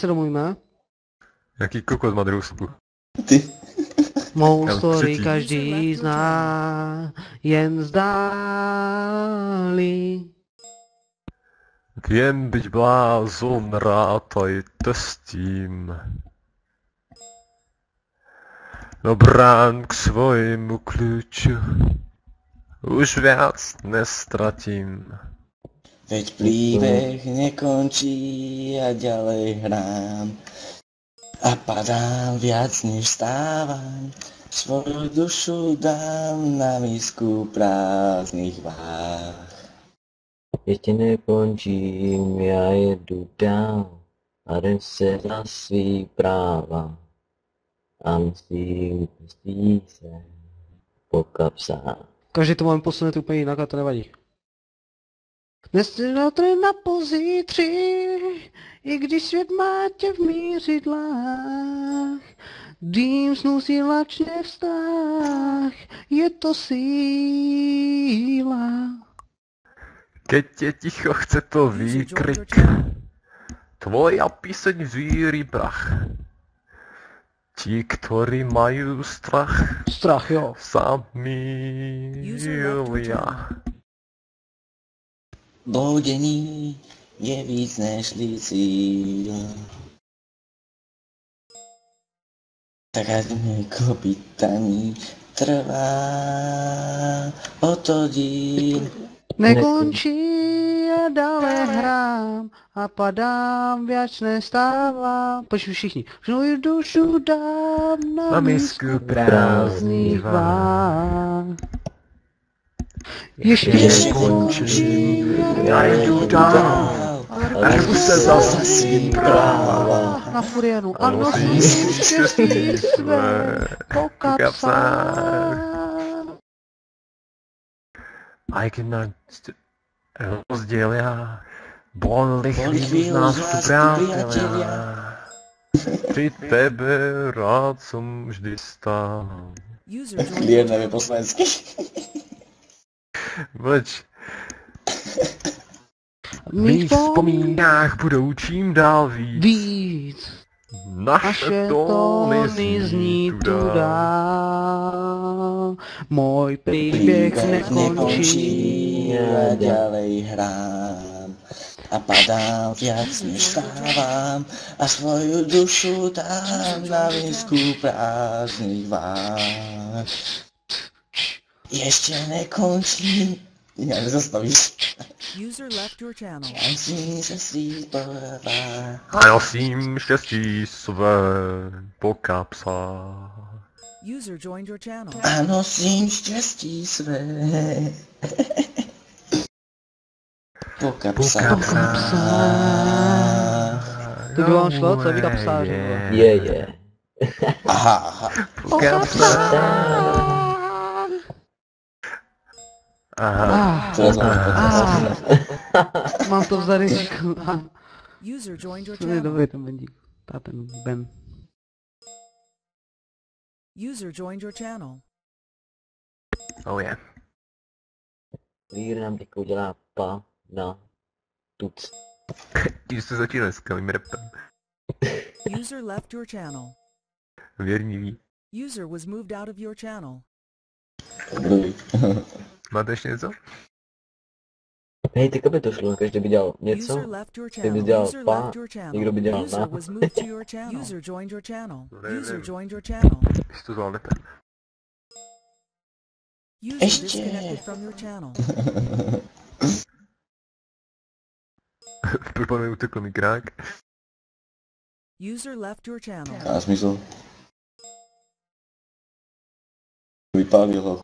se domluvíme. Jaký kokot má druhou sobu? Ty. Mou Já story třetí. každý zná, jen zdáli. Jen byť blázon rátajte s tím. No brán k svojmu klíču, už viac nestratím. Veď príbeh nekončí a ďalej hrám. A padám viac než stávam. Svoju dušu dám na misku prázdnych váh. Ještě nekončím, já jedu dál a jdem se na svý práva. A musím se po kapsách. Každý to máme posunout úplně jinak a to nevadí. Dnes je na pozítří, i když svět má tě v mířidlách. Dým snů si lačně vztah, je to síla. Keď je ticho, chce to výkrik. Tvoja píseň zvíří prach. Ti, ktorí majú strach, Strach, jo. sa mýlia. Bloudení je víc než cíl. Tak ať mi kopytami trvá o to díl. Nekončí a dále hrám a padám, viac nestávám. Počuj všichni. Svoji dušu dám na misku prázdných váh. Ještě nekončím, já jdu dál, až mu se zase svým práva. na furianu a nosím štěstí své po kapsách. A keď na rozdielia, boli chvíľu z nás tu priatelia. Pri tebe rád som vždy stál. Klient nevie po slovensky. Vleč. V mých vzpomínkách budou čím dál víc. Víc. Naše tóny zní tu dál. Můj příběh nekončí. A ďalej hrám. A padám viac než stávam. A svoju dušu dám na misku prázdnych váh. Ještě nekončí. Ja, nezastavíš. Musím se svít porvá. A nosím štěstí své po kapsách. A nosím štěstí své. Po kapsách. To by vám šlo, co by kapsáři bylo. Je. Aha. Po kapsách. Aha. Mám to vzady. To je dobrý ten bendík. Ta ten Ben. Oh yeah. Vír nám teďka udělá pa na tuc. Tím jste začínali s kalým repem. Věrní ví. Máte ještě něco? Hej, teďka by to šlo, každý by dělal něco, ty by dělal pa, někdo by dělal na. Když to zvládnete. Ještě. Proč mi utekl mikrák? Má smysl. Vypálil ho.